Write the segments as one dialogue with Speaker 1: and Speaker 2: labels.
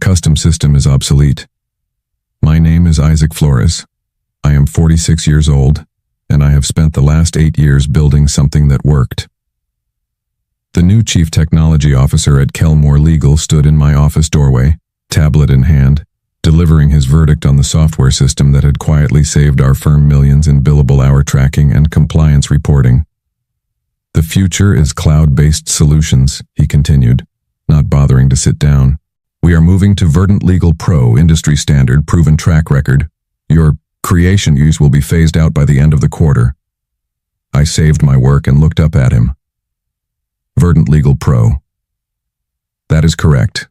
Speaker 1: custom system is obsolete. My name is Isaac Flores. I am 46 years old, and I have spent the last 8 years building something that worked. The new chief technology officer at Kelmore Legal stood in my office doorway, tablet in hand, delivering his verdict on the software system that had quietly saved our firm millions in billable hour tracking and compliance reporting. The future is cloud-based solutions, he continued, not bothering to sit down. We are moving to Verdant Legal Pro, industry standard, proven track record. Your creation use will be phased out by the end of the quarter. I saved my work and looked up at him. Verdant Legal Pro. That is correct.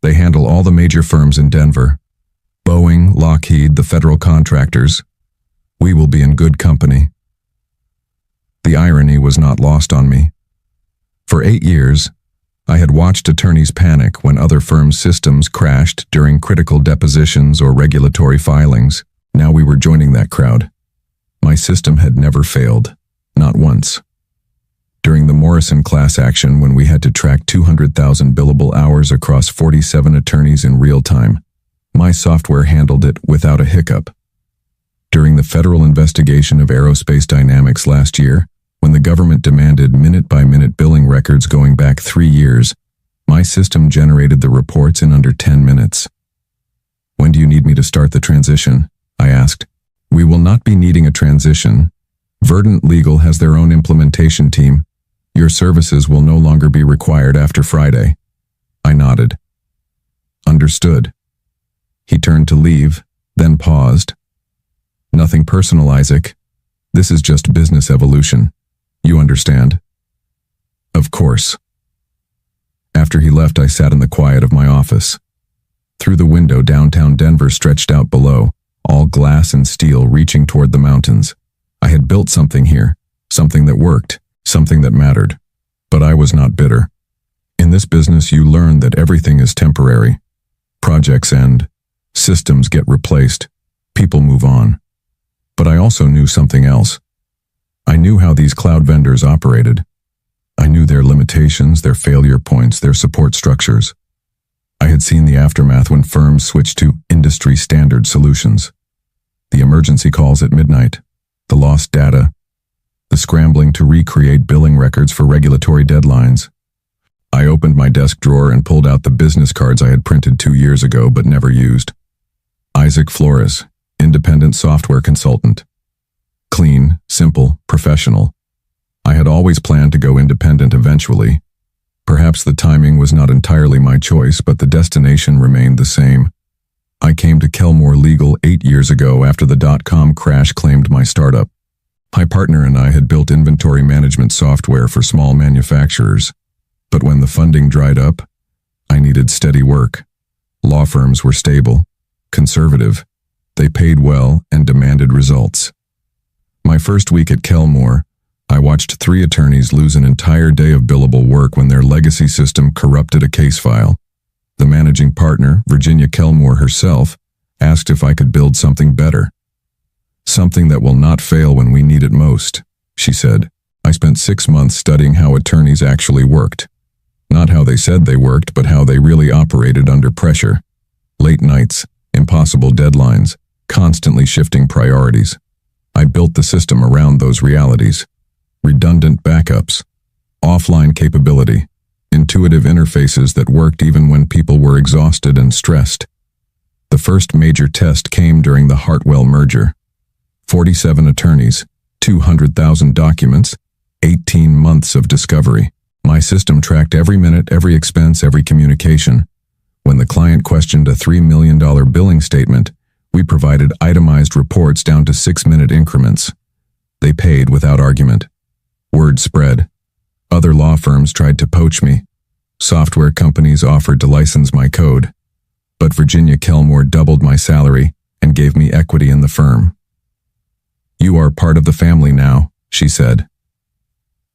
Speaker 1: They handle all the major firms in Denver. Boeing, Lockheed, the federal contractors. We will be in good company. The irony was not lost on me. For 8 years, I had watched attorneys panic when other firms' systems crashed during critical depositions or regulatory filings. Now we were joining that crowd. My system had never failed, not once. During the Morrison class action, when we had to track 200,000 billable hours across 47 attorneys in real time, my software handled it without a hiccup. During the federal investigation of Aerospace Dynamics last year, when the government demanded minute-by-minute billing records going back 3 years, my system generated the reports in under 10 minutes. When do you need me to start the transition? I asked. We will not be needing a transition. Verdant Legal has their own implementation team. Your services will no longer be required after Friday. I nodded. Understood. He turned to leave, then paused. Nothing personal, Isaac. This is just business evolution. You understand? Of course. After he left, I sat in the quiet of my office. Through the window, downtown Denver stretched out below, all glass and steel reaching toward the mountains. I had built something here, something that worked, something that mattered. But I was not bitter. In this business, you learn that everything is temporary. Projects end, systems get replaced, people move on. But I also knew something else. I knew how these cloud vendors operated. I knew their limitations, their failure points, their support structures. I had seen the aftermath when firms switched to industry standard solutions. The emergency calls at midnight, the lost data, the scrambling to recreate billing records for regulatory deadlines. I opened my desk drawer and pulled out the business cards I had printed 2 years ago but never used. Isaac Flores, independent software consultant. Clean, simple, professional. I had always planned to go independent eventually. Perhaps the timing was not entirely my choice, but the destination remained the same. I came to Kelmore Legal 8 years ago after the dot-com crash claimed my startup. My partner and I had built inventory management software for small manufacturers. But when the funding dried up, I needed steady work. Law firms were stable, conservative. They paid well and demanded results. My first week at Kelmore, I watched 3 attorneys lose an entire day of billable work when their legacy system corrupted a case file. The managing partner, Virginia Kelmore herself, asked if I could build something better. Something that will not fail when we need it most, she said. I spent 6 months studying how attorneys actually worked. Not how they said they worked, but how they really operated under pressure. Late nights, impossible deadlines, constantly shifting priorities. I built the system around those realities. Redundant backups, offline capability, intuitive interfaces that worked even when people were exhausted and stressed. The first major test came during the Hartwell merger. 47 attorneys, 200,000 documents, 18 months of discovery. My system tracked every minute, every expense, every communication. When the client questioned a $3 million billing statement, we provided itemized reports down to 6-minute increments. They paid without argument. Word spread. Other law firms tried to poach me. Software companies offered to license my code. But Virginia Kelmore doubled my salary and gave me equity in the firm. You are part of the family now, she said.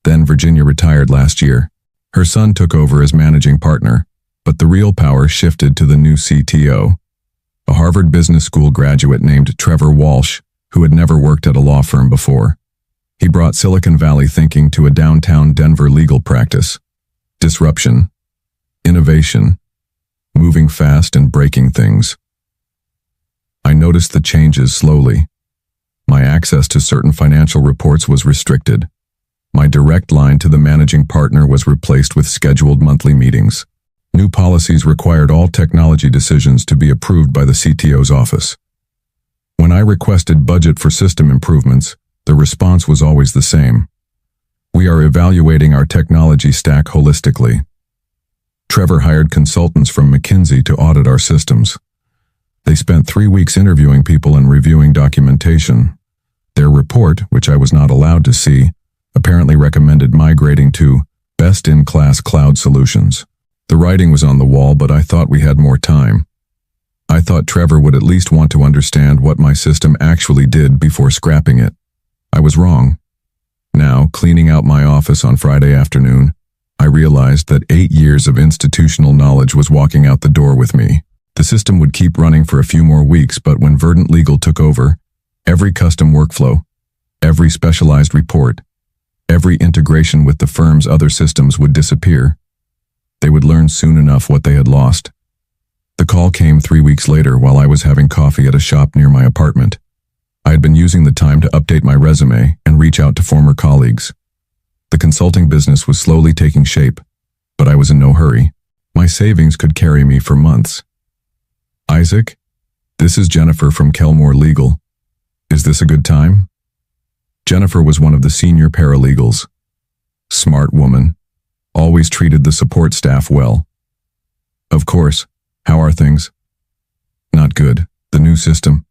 Speaker 1: Then Virginia retired last year. Her son took over as managing partner, but the real power shifted to the new CTO, a Harvard Business School graduate named Trevor Walsh, who had never worked at a law firm before. He brought Silicon Valley thinking to a downtown Denver legal practice. Disruption. Innovation. moving fast and breaking things. I noticed the changes slowly. My access to certain financial reports was restricted. My direct line to the managing partner was replaced with scheduled monthly meetings. New policies required all technology decisions to be approved by the CTO's office. When I requested budget for system improvements, the response was always the same. We are evaluating our technology stack holistically. Trevor hired consultants from McKinsey to audit our systems. They spent 3 weeks interviewing people and reviewing documentation. Their report, which I was not allowed to see, apparently recommended migrating to best-in-class cloud solutions. The writing was on the wall, but I thought we had more time. I thought Trevor would at least want to understand what my system actually did before scrapping it. I was wrong. Now, cleaning out my office on Friday afternoon, I realized that 8 years of institutional knowledge was walking out the door with me. The system would keep running for a few more weeks, but when Verdant Legal took over, every custom workflow, every specialized report, every integration with the firm's other systems would disappear. They would learn soon enough what they had lost. The call came 3 weeks later while I was having coffee at a shop near my apartment. I had been using the time to update my resume and reach out to former colleagues. The consulting business was slowly taking shape, but I was in no hurry. My savings could carry me for months. Isaac, this is Jennifer from Kelmore Legal. Is this a good time? Jennifer was one of the senior paralegals. Smart woman. Always treated the support staff well. Of course. How are things? Not good. The new system.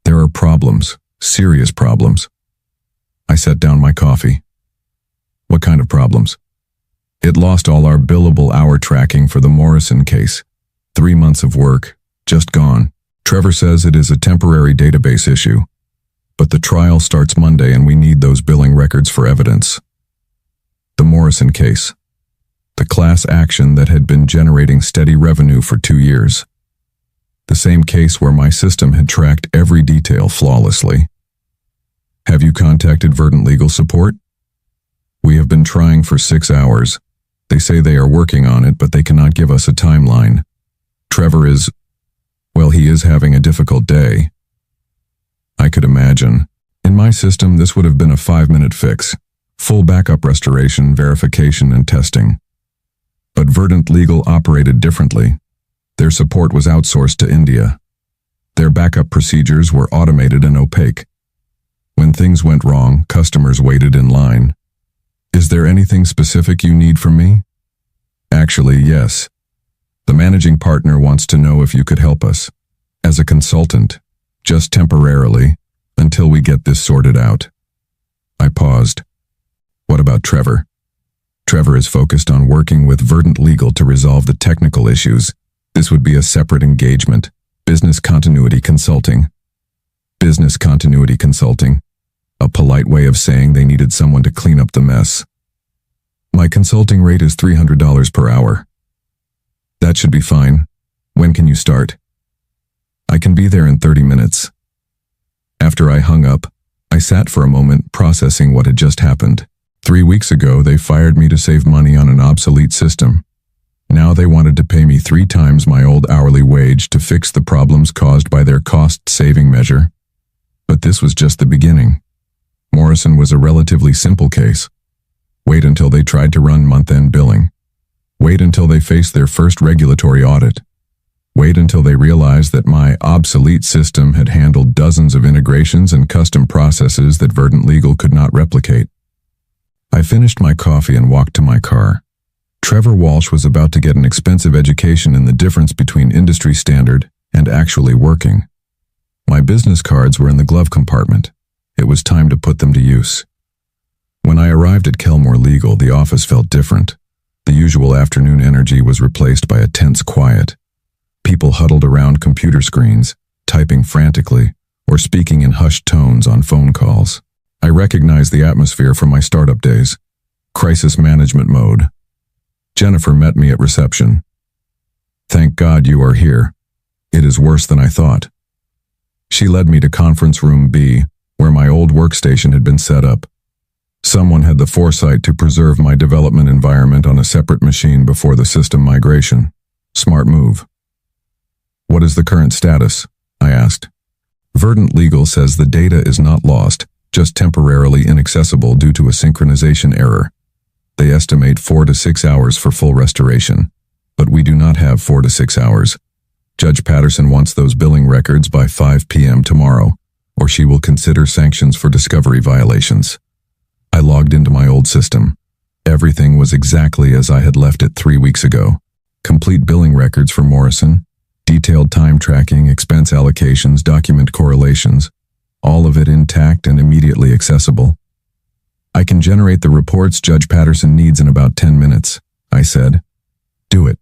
Speaker 1: There are problems. Serious problems. I set down my coffee. What kind of problems? It lost all our billable hour tracking for the Morrison case. 3 months of work. Just gone. Trevor says it is a temporary database issue. But the trial starts Monday and we need those billing records for evidence. The Morrison case. The class action that had been generating steady revenue for 2 years. The same case where my system had tracked every detail flawlessly. Have you contacted Verdant Legal Support? We have been trying for 6 hours. They say they are working on it, but they cannot give us a timeline. Trevor is... well, he is having a difficult day. I could imagine. In my system, this would have been a 5-minute fix. Full backup restoration, verification, and testing. But Verdant Legal operated differently. Their support was outsourced to India. Their backup procedures were automated and opaque. When things went wrong, customers waited in line. Is there anything specific you need from me? Actually, yes. The managing partner wants to know if you could help us. As a consultant, just temporarily, until we get this sorted out. I paused. What about Trevor? Trevor is focused on working with Verdant Legal to resolve the technical issues. This would be a separate engagement. Business continuity consulting. Business continuity consulting. A polite way of saying they needed someone to clean up the mess. My consulting rate is $300 per hour. That should be fine. When can you start? I can be there in 30 minutes. After I hung up, I sat for a moment processing what had just happened. 3 weeks ago, they fired me to save money on an obsolete system. Now they wanted to pay me 3 times my old hourly wage to fix the problems caused by their cost-saving measure. But this was just the beginning. Morrison was a relatively simple case. Wait until they tried to run month-end billing. Wait until they faced their first regulatory audit. Wait until they realized that my obsolete system had handled dozens of integrations and custom processes that Verdant Legal could not replicate. I finished my coffee and walked to my car. Trevor Walsh was about to get an expensive education in the difference between industry standard and actually working. My business cards were in the glove compartment. It was time to put them to use. When I arrived at Kelmore Legal, the office felt different. The usual afternoon energy was replaced by a tense quiet. People huddled around computer screens, typing frantically, or speaking in hushed tones on phone calls. I recognized the atmosphere from my startup days. Crisis management mode. Jennifer met me at reception. Thank God you are here. It is worse than I thought. She led me to conference room B, where my old workstation had been set up. Someone had the foresight to preserve my development environment on a separate machine before the system migration. Smart move. What is the current status? I asked. Verdant Legal says the data is not lost, just temporarily inaccessible due to a synchronization error. They estimate 4 to 6 hours for full restoration. But we do not have 4 to 6 hours. Judge Patterson wants those billing records by 5 p.m. tomorrow, or she will consider sanctions for discovery violations. I logged into my old system. Everything was exactly as I had left it 3 weeks ago. Complete billing records for Morrison, detailed time tracking, expense allocations, document correlations, all of it intact and immediately accessible. I can generate the reports Judge Patterson needs in about 10 minutes, I said. Do it.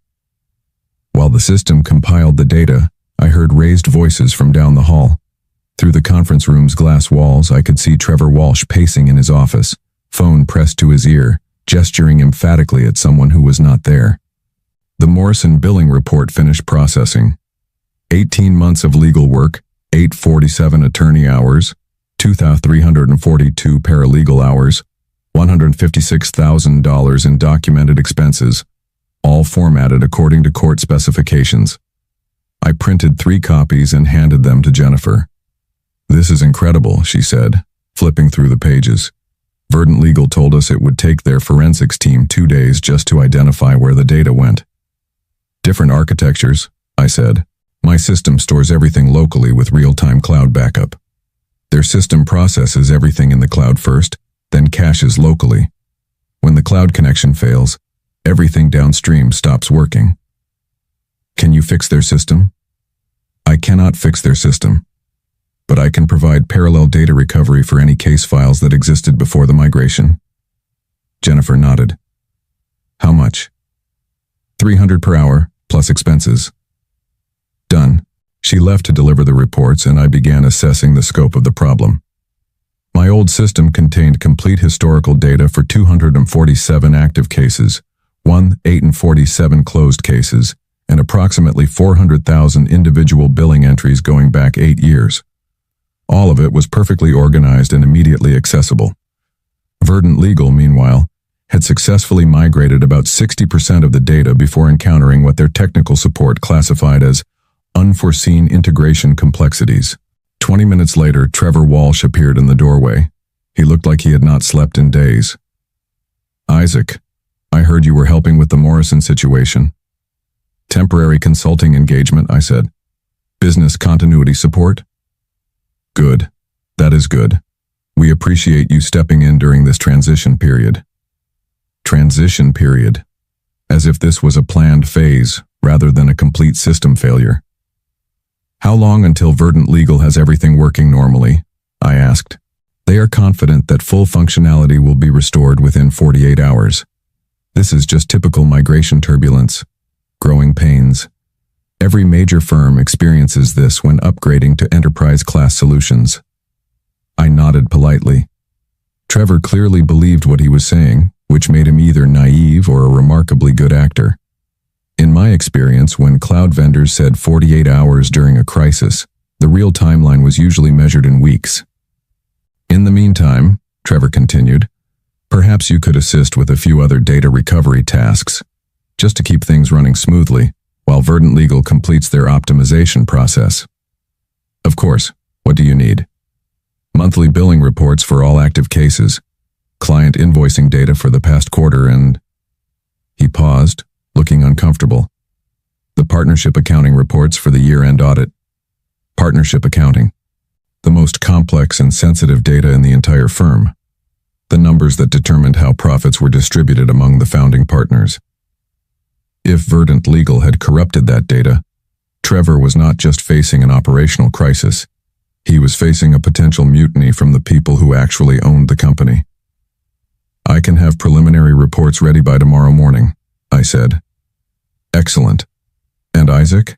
Speaker 1: While the system compiled the data, I heard raised voices from down the hall. Through the conference room's glass walls, I could see Trevor Walsh pacing in his office, phone pressed to his ear, gesturing emphatically at someone who was not there. The Morrison billing report finished processing. 18 months of legal work, 847 attorney hours, 2,342 paralegal hours, $156,000 in documented expenses, all formatted according to court specifications. I printed 3 copies and handed them to Jennifer. This is incredible, she said, flipping through the pages. Verdant Legal told us it would take their forensics team 2 days just to identify where the data went. Different architectures, I said. My system stores everything locally with real-time cloud backup. Their system processes everything in the cloud first, then caches locally. When the cloud connection fails, everything downstream stops working. Can you fix their system? I cannot fix their system, but I can provide parallel data recovery for any case files that existed before the migration. Jennifer nodded. How much? $300 per hour, plus expenses. Done. She left to deliver the reports, and I began assessing the scope of the problem. My old system contained complete historical data for 247 active cases, 847 closed cases, and approximately 400,000 individual billing entries going back 8 years. All of it was perfectly organized and immediately accessible. Verdant Legal, meanwhile, had successfully migrated about 60% of the data before encountering what their technical support classified as unforeseen integration complexities. 20 minutes later, Trevor Walsh appeared in the doorway. He looked like he had not slept in days. Isaac, I heard you were helping with the Morrison situation. Temporary consulting engagement, I said. Business continuity support? Good. That is good. We appreciate you stepping in during this transition period. Transition period. As if this was a planned phase rather than a complete system failure. How long until Verdant Legal has everything working normally? I asked. They are confident that full functionality will be restored within 48 hours. This is just typical migration turbulence. Growing pains. Every major firm experiences this when upgrading to enterprise-class solutions. I nodded politely. Trevor clearly believed what he was saying, which made him either naive or a remarkably good actor. In my experience, when cloud vendors said 48 hours during a crisis, the real timeline was usually measured in weeks. In the meantime, Trevor continued, perhaps you could assist with a few other data recovery tasks, just to keep things running smoothly, while Verdant Legal completes their optimization process. Of course, what do you need? Monthly billing reports for all active cases, client invoicing data for the past quarter, and... He paused, looking uncomfortable. The partnership accounting reports for the year-end audit. Partnership accounting. The most complex and sensitive data in the entire firm. The numbers that determined how profits were distributed among the founding partners. If Verdant Legal had corrupted that data, Trevor was not just facing an operational crisis. He was facing a potential mutiny from the people who actually owned the company. I can have preliminary reports ready by tomorrow morning, I said. Excellent. And Isaac?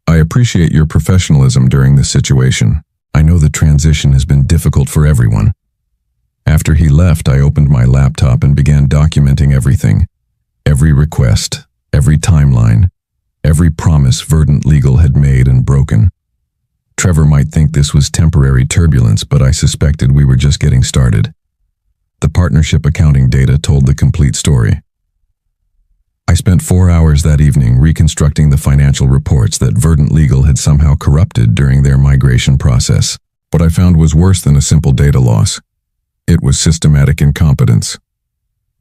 Speaker 1: I appreciate your professionalism during this situation. I know the transition has been difficult for everyone. After he left, I opened my laptop and began documenting everything. Every request, every timeline, every promise Verdant Legal had made and broken. Trevor might think this was temporary turbulence, but I suspected we were just getting started. The partnership accounting data told the complete story. I spent 4 hours that evening reconstructing the financial reports that Verdant Legal had somehow corrupted during their migration process. What I found was worse than a simple data loss. It was systematic incompetence.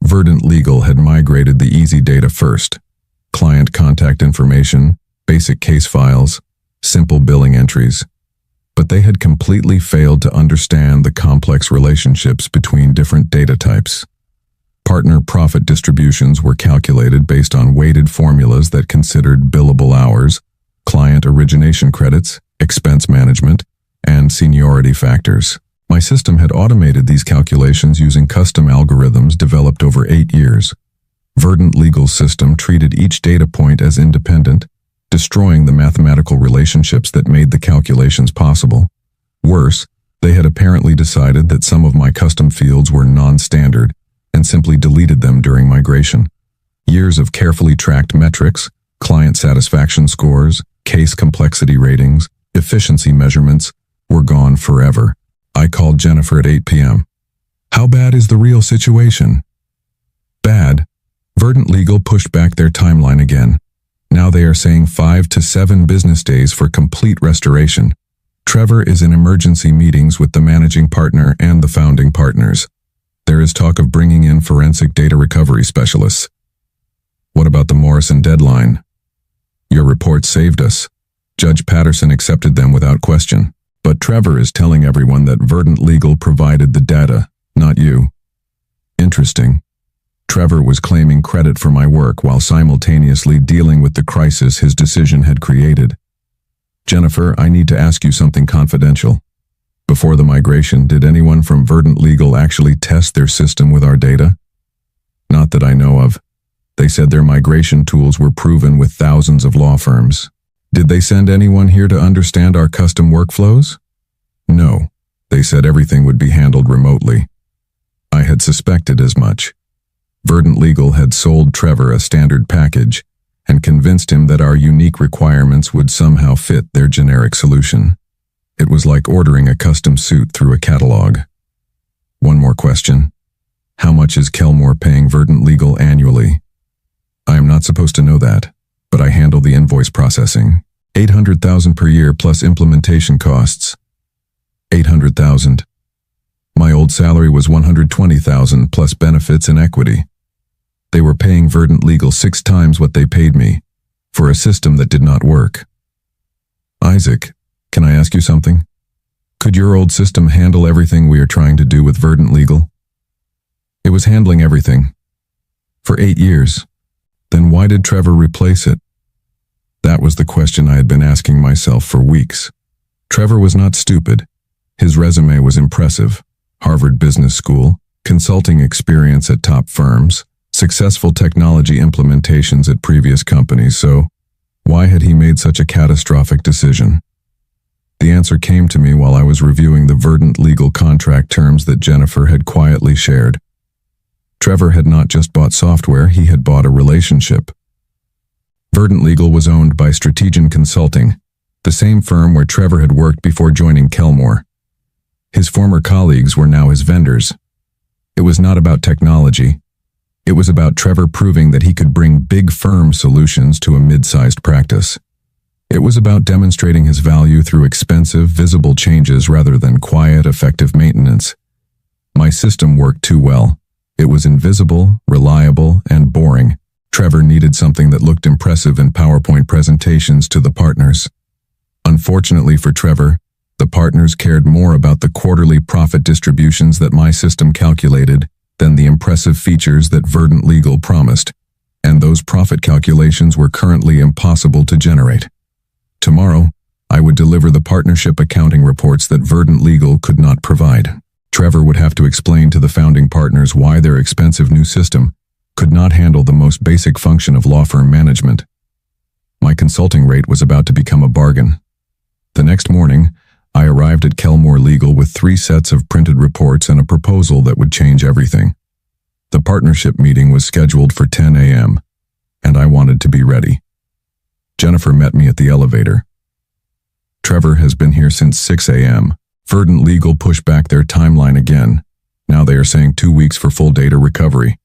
Speaker 1: Verdant Legal had migrated the easy data first: client contact information, basic case files, simple billing entries. But they had completely failed to understand the complex relationships between different data types. Partner profit distributions were calculated based on weighted formulas that considered billable hours, client origination credits, expense management, and seniority factors. My system had automated these calculations using custom algorithms developed over 8 years. Verdant Legal's system treated each data point as independent, destroying the mathematical relationships that made the calculations possible. Worse, they had apparently decided that some of my custom fields were non-standard and simply deleted them during migration. Years of carefully tracked metrics, client satisfaction scores, case complexity ratings, efficiency measurements were gone forever. I called Jennifer at 8 p.m. "How bad is the real situation?" "Bad." Verdant Legal pushed back their timeline again. Now they are saying 5 to 7 business days for complete restoration. Trevor is in emergency meetings with the managing partner and the founding partners. There is talk of bringing in forensic data recovery specialists. "What about the Morrison deadline?" "Your report saved us. Judge Patterson accepted them without question. But Trevor is telling everyone that Verdant Legal provided the data, not you." "Interesting." Trevor was claiming credit for my work while simultaneously dealing with the crisis his decision had created. "Jennifer, I need to ask you something confidential. Before the migration, did anyone from Verdant Legal actually test their system with our data?" "Not that I know of. They said their migration tools were proven with thousands of law firms." "Did they send anyone here to understand our custom workflows?" "No. They said everything would be handled remotely." I had suspected as much. Verdant Legal had sold Trevor a standard package and convinced him that our unique requirements would somehow fit their generic solution. It was like ordering a custom suit through a catalog. One more question. How much is Kelmore paying Verdant Legal annually? I am not supposed to know that, but I handle the invoice processing. $800,000 per year plus implementation costs. $800,000. My old salary was $120,000 plus benefits and equity. They were paying Verdant Legal 6 times what they paid me, for a system that did not work. "Isaac, can I ask you something? Could your old system handle everything we are trying to do with Verdant Legal?" "It was handling everything. For 8 years. Then why did Trevor replace it?" That was the question I had been asking myself for weeks. Trevor was not stupid. His resume was impressive. Harvard Business School, consulting experience at top firms, successful technology implementations at previous companies, so why had he made such a catastrophic decision? The answer came to me while I was reviewing the Verdant Legal contract terms that Jennifer had quietly shared. Trevor had not just bought software, he had bought a relationship. Verdant Legal was owned by Strategian Consulting, the same firm where Trevor had worked before joining Kelmore. His former colleagues were now his vendors. It was not about technology. It was about Trevor proving that he could bring big firm solutions to a mid-sized practice. It was about demonstrating his value through expensive, visible changes rather than quiet, effective maintenance. My system worked too well. It was invisible, reliable, and boring. Trevor needed something that looked impressive in PowerPoint presentations to the partners. Unfortunately for Trevor, the partners cared more about the quarterly profit distributions that my system calculated than the impressive features that Verdant Legal promised, and those profit calculations were currently impossible to generate. Tomorrow, I would deliver the partnership accounting reports that Verdant Legal could not provide. Trevor would have to explain to the founding partners why their expensive new system could not handle the most basic function of law firm management. My consulting rate was about to become a bargain. The next morning, I arrived at Kelmore Legal with 3 sets of printed reports and a proposal that would change everything. The partnership meeting was scheduled for 10 a.m., and I wanted to be ready. Jennifer met me at the elevator. "Trevor has been here since 6 a.m. Verdant Legal pushed back their timeline again. Now they are saying 2 weeks for full data recovery.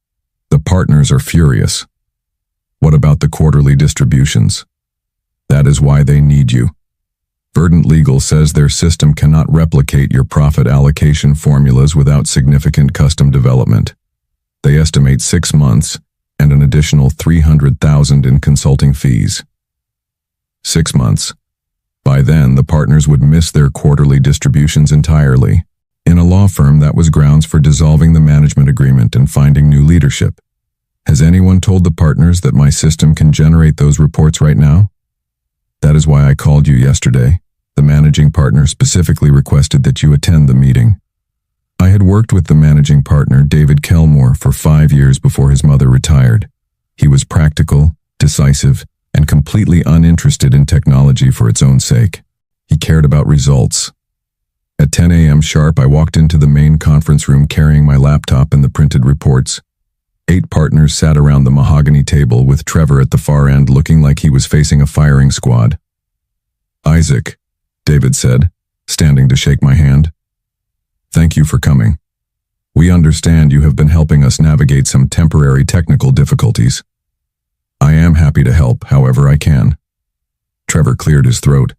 Speaker 1: The partners are furious." What about the quarterly distributions? That is why they need you. Verdant Legal says their system cannot replicate your profit allocation formulas without significant custom development. They estimate 6 months and an additional $300,000 in consulting fees. 6 months. By then, the partners would miss their quarterly distributions entirely. In a law firm, that was grounds for dissolving the management agreement and finding new leadership. Has anyone told the partners that my system can generate those reports right now? That is why I called you yesterday. The managing partner specifically requested that you attend the meeting. I had worked with the managing partner, David Kelmore, for 5 years before his mother retired. He was practical, decisive, and completely uninterested in technology for its own sake. He cared about results. At 10 a.m. sharp, I walked into the main conference room carrying my laptop and the printed reports. 8 partners sat around the mahogany table with Trevor at the far end looking like he was facing a firing squad. "Isaac," David said, standing to shake my hand. "Thank you for coming. We understand you have been helping us navigate some temporary technical difficulties. I am happy to help however I can." Trevor cleared his throat.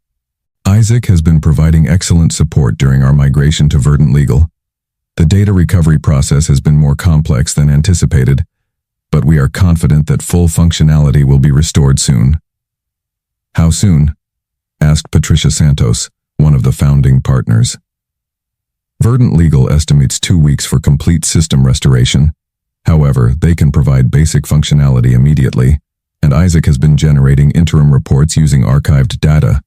Speaker 1: "Isaac has been providing excellent support during our migration to Verdant Legal. The data recovery process has been more complex than anticipated, but we are confident that full functionality will be restored soon." "How soon?" asked Patricia Santos, one of the founding partners. Verdant Legal estimates 2 weeks for complete system restoration. However, they can provide basic functionality immediately, and Isaac has been generating interim reports using archived data.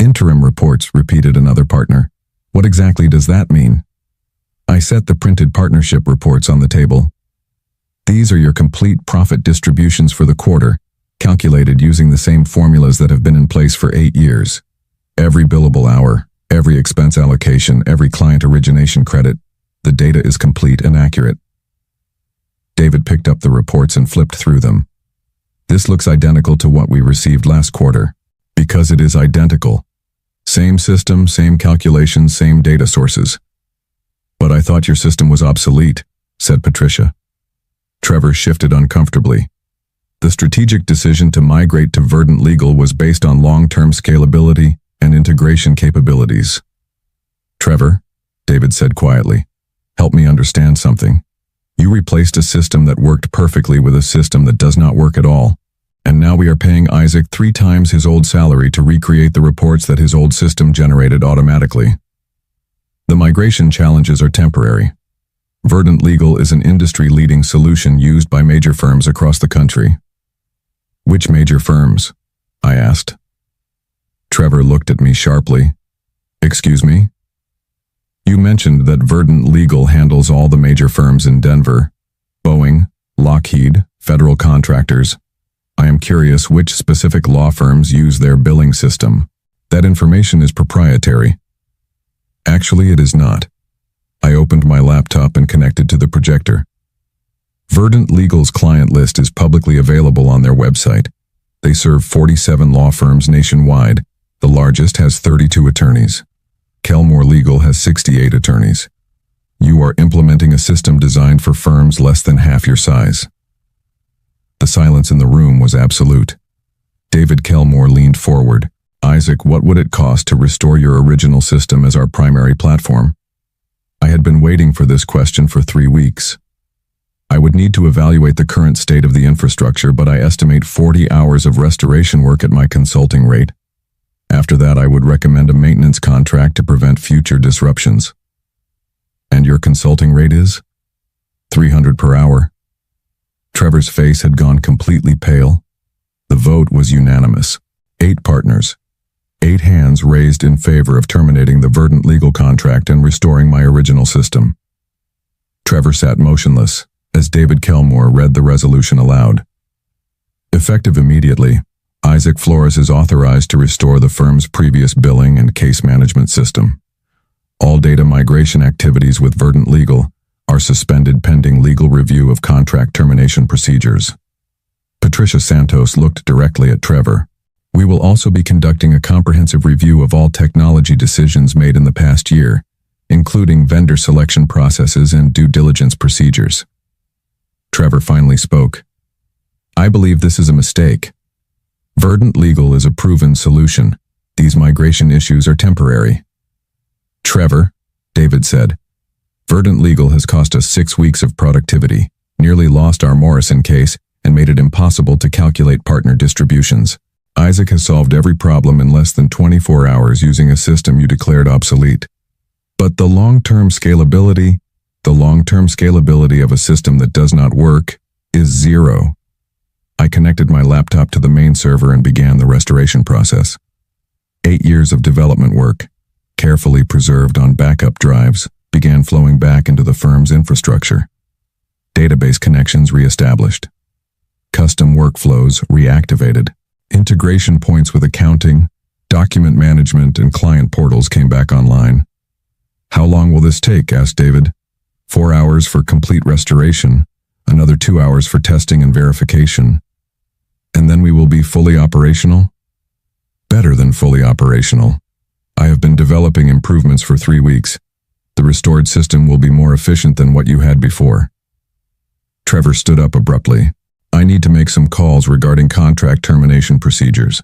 Speaker 1: "Interim reports," repeated another partner. "What exactly does that mean?" I set the printed partnership reports on the table. "These are your complete profit distributions for the quarter, calculated using the same formulas that have been in place for 8 years. Every billable hour, every expense allocation, every client origination credit. The data is complete and accurate." David picked up the reports and flipped through them. "This looks identical to what we received last quarter." "Because it is identical. Same system, same calculations, same data sources." "But I thought your system was obsolete," said Patricia. Trevor shifted uncomfortably. "The strategic decision to migrate to Verdant Legal was based on long-term scalability and integration capabilities." "Trevor," David said quietly, "help me understand something. You replaced a system that worked perfectly with a system that does not work at all, and now we are paying Isaac 3 times his old salary to recreate the reports that his old system generated automatically. The migration challenges are temporary. Verdant Legal is an industry-leading solution used by major firms across the country." "Which major firms?" I asked. Trevor looked at me sharply. "Excuse me?" "You mentioned that Verdant Legal handles all the major firms in Denver. Boeing, Lockheed, federal contractors. I am curious which specific law firms use their billing system. That information is proprietary." "Actually, it is not." I opened my laptop and connected to the projector. Verdant Legal's client list is publicly available on their website. They serve 47 law firms nationwide. The largest has 32 attorneys. Kelmore Legal has 68 attorneys. You are implementing a system designed for firms less than half your size. The silence in the room was absolute. David Kelmore leaned forward. "Isaac, what would it cost to restore your original system as our primary platform?" I had been waiting for this question for 3 weeks. "I would need to evaluate the current state of the infrastructure, but I estimate 40 hours of restoration work at my consulting rate. After that, I would recommend a maintenance contract to prevent future disruptions." "And your consulting rate is?" $300 per hour. Trevor's face had gone completely pale. The vote was unanimous. 8 partners. 8 hands raised in favor of terminating the Verdant Legal contract and restoring my original system. Trevor sat motionless as David Kelmore read the resolution aloud. "Effective immediately, Isaac Flores is authorized to restore the firm's previous billing and case management system. All data migration activities with Verdant Legal are suspended pending legal review of contract termination procedures." Patricia Santos looked directly at Trevor. "We will also be conducting a comprehensive review of all technology decisions made in the past year, including vendor selection processes and due diligence procedures." Trevor finally spoke. I believe this is a mistake. Verdant Legal is a proven solution. These migration issues are temporary. Trevor, David said, Verdant Legal has cost us 6 weeks of productivity, nearly lost our Morrison case, and made it impossible to calculate partner distributions. Isaac has solved every problem in less than 24 hours using a system you declared obsolete. But the long-term scalability of a system that does not work is 0. I connected my laptop to the main server and began the restoration process. 8 years of development work, carefully preserved on backup drives, began flowing back into the firm's infrastructure. Database connections reestablished. Custom workflows reactivated. Integration points with accounting, document management, and client portals came back online. How long will this take? Asked David. 4 hours for complete restoration, another 2 hours for testing and verification. And then we will be fully operational? Better than fully operational. I have been developing improvements for 3 weeks. The restored system will be more efficient than what you had before. Trevor stood up abruptly. I need to make some calls regarding contract termination procedures.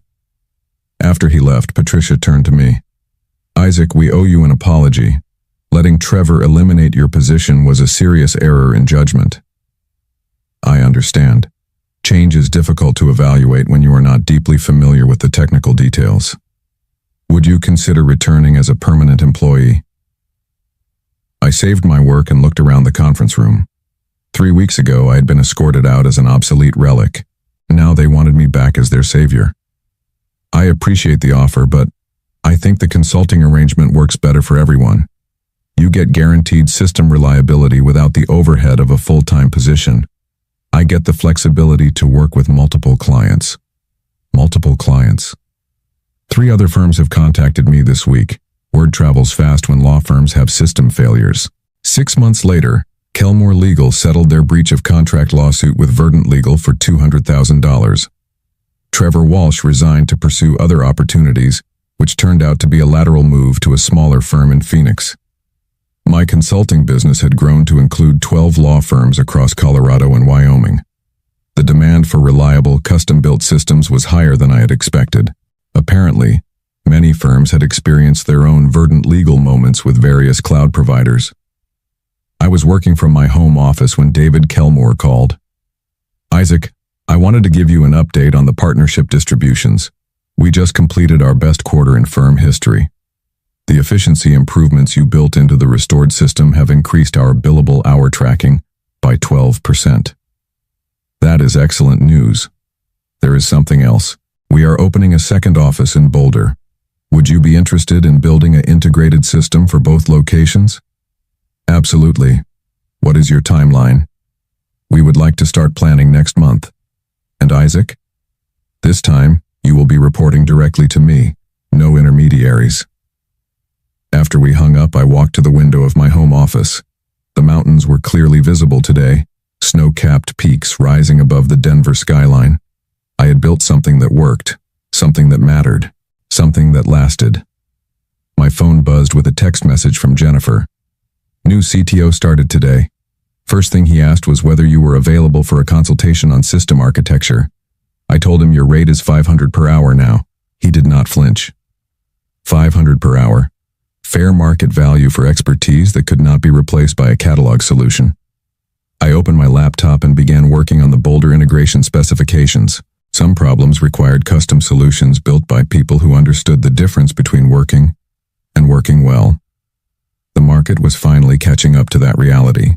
Speaker 1: After he left, Patricia turned to me. Isaac, we owe you an apology. Letting Trevor eliminate your position was a serious error in judgment. I understand. Change is difficult to evaluate when you are not deeply familiar with the technical details. Would you consider returning as a permanent employee? I saved my work and looked around the conference room. 3 weeks ago, I had been escorted out as an obsolete relic. Now they wanted me back as their savior. I appreciate the offer, but I think the consulting arrangement works better for everyone. You get guaranteed system reliability without the overhead of a full-time position. I get the flexibility to work with multiple clients. 3 other firms have contacted me this week. Word travels fast when law firms have system failures. 6 months later, Kelmore Legal settled their breach of contract lawsuit with Verdant Legal for $200,000. Trevor Walsh resigned to pursue other opportunities, which turned out to be a lateral move to a smaller firm in Phoenix. My consulting business had grown to include 12 law firms across Colorado and Wyoming. The demand for reliable, custom-built systems was higher than I had expected. Apparently, many firms had experienced their own Verdant Legal moments with various cloud providers. I was working from my home office when David Kelmore called. Isaac, I wanted to give you an update on the partnership distributions. We just completed our best quarter in firm history. The efficiency improvements you built into the restored system have increased our billable hour tracking by 12%. That is excellent news. There is something else. We are opening a second office in Boulder. Would you be interested in building an integrated system for both locations? Absolutely. What is your timeline? We would like to start planning next month. And Isaac? This time, you will be reporting directly to me, no intermediaries. After we hung up, I walked to the window of my home office. The mountains were clearly visible today, snow-capped peaks rising above the Denver skyline. I had built something that worked, something that mattered, something that lasted. My phone buzzed with a text message from Jennifer. New CTO started today. First thing he asked was whether you were available for a consultation on system architecture. I told him your rate is $500 per hour now. He did not flinch. $500 per hour. Fair market value for expertise that could not be replaced by a catalog solution. I opened my laptop and began working on the Boulder integration specifications. Some problems required custom solutions built by people who understood the difference between working and working well. The market was finally catching up to that reality.